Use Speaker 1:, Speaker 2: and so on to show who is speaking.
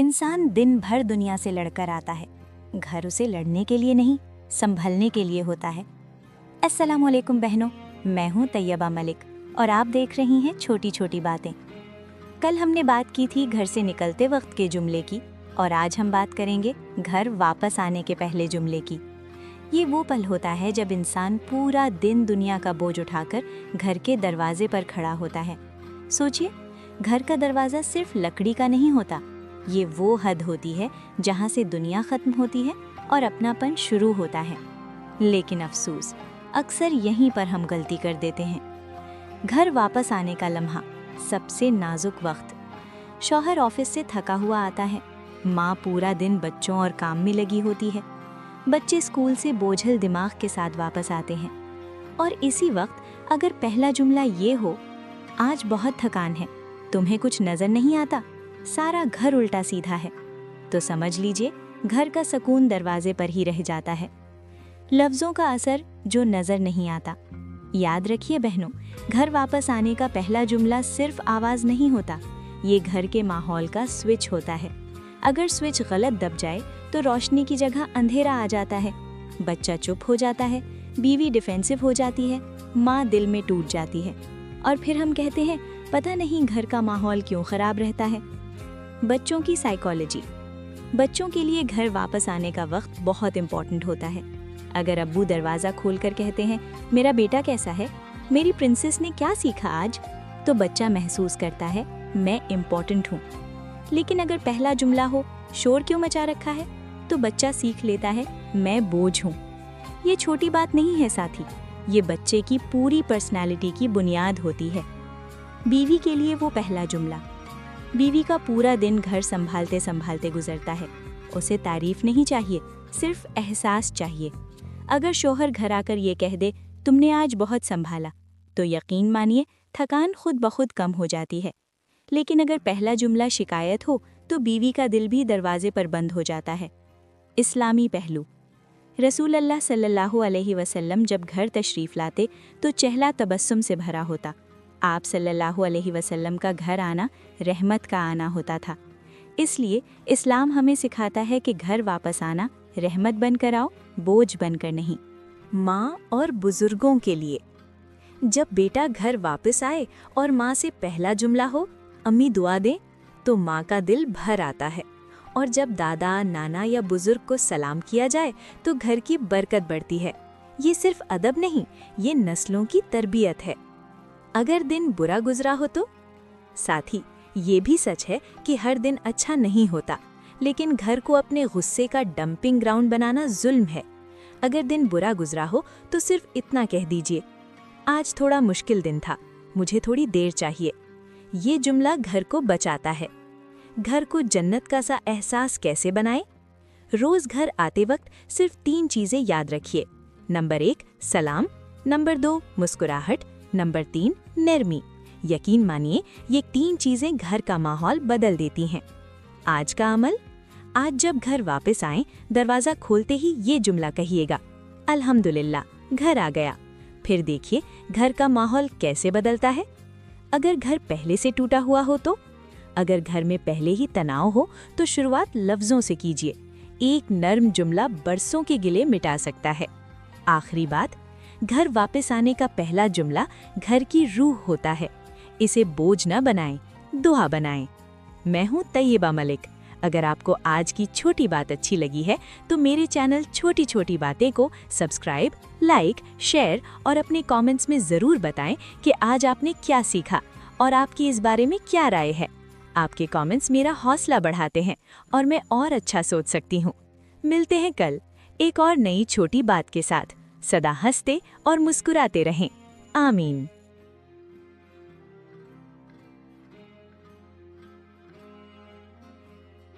Speaker 1: इंसान दिन भर दुनिया से लड़कर आता है। घर उसे लड़ने के लिए नहीं, संभलने के लिए होता है। अस्सलाम वालेकुम बहनों, मैं हूँ तैयबा मलिक और आप देख रही हैं छोटी छोटी बातें। कल हमने बात की थी घर से निकलते वक्त के जुमले की, और आज हम बात करेंगे घर वापस आने के पहले जुमले की। ये वो पल होता है जब इंसान पूरा दिन दुनिया का बोझ उठाकर घर के दरवाजे पर खड़ा होता है। सोचिए, घर का दरवाज़ा सिर्फ लकड़ी का नहीं होता, ये वो हद होती है जहाँ से दुनिया ख़त्म होती है और अपनापन शुरू होता है। लेकिन अफसोस, अक्सर यहीं पर हम गलती कर देते हैं। घर वापस आने का लम्हा, सबसे नाजुक वक्त। शौहर ऑफिस से थका हुआ आता है, माँ पूरा दिन बच्चों और काम में लगी होती है, बच्चे स्कूल से बोझल दिमाग के साथ वापस आते हैं, और इसी वक्त अगर पहला जुमला ये हो, आज बहुत थकान है, तुम्हें कुछ नज़र नहीं आता, सारा घर उल्टा सीधा है, तो समझ लीजिए घर का सुकून दरवाजे पर ही रह जाता है। लफ्ज़ों का असर जो नज़र नहीं आता। याद रखिए बहनों, घर वापस आने का पहला जुमला सिर्फ आवाज़ नहीं होता, ये घर के माहौल का स्विच होता है। अगर स्विच गलत दब जाए तो रोशनी की जगह अंधेरा आ जाता है, बच्चा चुप हो जाता है, बीवी डिफेंसिव हो जाती है, माँ दिल में टूट जाती है, और फिर हम कहते हैं पता नहीं घर का माहौल क्यों ख़राब रहता है। बच्चों की साइकोलॉजी। बच्चों के लिए घर वापस आने का वक्त बहुत इम्पॉर्टेंट होता है। अगर अब्बू दरवाज़ा खोलकर कहते हैं मेरा बेटा कैसा है, मेरी प्रिंसेस ने क्या सीखा आज, तो बच्चा महसूस करता है मैं इम्पॉर्टेंट हूँ। लेकिन अगर पहला जुमला हो शोर क्यों मचा रखा है, तो बच्चा सीख लेता है मैं बोझ हूँ। ये छोटी बात नहीं है साथी, ये बच्चे की पूरी पर्सनालिटी की बुनियाद होती है। बीवी के लिए वो पहला जुमला। बीवी का पूरा दिन घर संभालते संभालते गुजरता है, उसे तारीफ नहीं चाहिए, सिर्फ एहसास चाहिए। अगर शौहर घर आकर ये कह दे तुमने आज बहुत संभाला, तो यकीन मानिए थकान खुद ब खुद कम हो जाती है। लेकिन अगर पहला जुमला शिकायत हो, तो बीवी का दिल भी दरवाजे पर बंद हो जाता है। इस्लामी पहलू। रसूल अल्लाह सल्लल्लाहु अलैहि वसल्लम जब घर तशरीफ़ लाते तो चेहरा तबस्सुम से भरा होता। आप सल्लल्लाहु अलैहि वसल्लम का घर आना रहमत का आना होता था। इसलिए इस्लाम हमें सिखाता है कि घर वापस आना रहमत बनकर आओ, बोझ बनकर नहीं। माँ और बुजुर्गों के लिए। जब बेटा घर वापस आए और माँ से पहला जुमला हो अम्मी दुआ दें, तो माँ का दिल भर आता है, और जब दादा नाना या बुजुर्ग को सलाम किया जाए तो घर की बरकत बढ़ती है। ये सिर्फ अदब नहीं, ये नस्लों की तरबियत है। अगर दिन बुरा गुजरा हो तो? साथी, ये भी सच है कि हर दिन अच्छा नहीं होता, लेकिन घर को अपने गुस्से का डंपिंग ग्राउंड बनाना जुल्म है। अगर दिन बुरा गुजरा हो तो सिर्फ इतना कह दीजिए, आज थोड़ा मुश्किल दिन था, मुझे थोड़ी देर चाहिए। ये जुमला घर को बचाता है। घर को जन्नत का सा एहसास कैसे बनाएं? रोज घर आते वक्त सिर्फ 3 चीजें याद रखिए। नंबर 1 सलाम, नंबर 2 मुस्कुराहट, नंबर 3 नरमी। यकीन मानिए ये 3 चीजें घर का माहौल बदल देती हैं। आज का अमल, आज जब घर वापस आएं, दरवाजा खोलते ही ये जुमला कहिएगा, अल्हम्दुलिल्लाह घर आ गया। फिर देखिए घर का माहौल कैसे बदलता है। अगर घर पहले से टूटा हुआ हो तो? अगर घर में पहले ही तनाव हो तो शुरुआत लफ्जों से कीजिए। एक नर्म जुमला बरसों के गिले मिटा सकता है। आखिरी बात, घर वापस आने का पहला जुमला घर की रूह होता है। इसे बोझ न बनाएं, दुआ बनाएं। मैं हूँ तैयबा मलिक। अगर आपको आज की छोटी बात अच्छी लगी है तो मेरे चैनल छोटी छोटी बातें को सब्सक्राइब, लाइक, शेयर और अपने कमेंट्स में ज़रूर बताएं कि आज आपने क्या सीखा और आपकी इस बारे में क्या राय है। आपके कमेंट्स मेरा हौसला बढ़ाते हैं और मैं और अच्छा सोच सकती हूँ। मिलते हैं कल एक और नई छोटी बात के साथ। सदा हंसते और मुस्कुराते रहें। आमीन।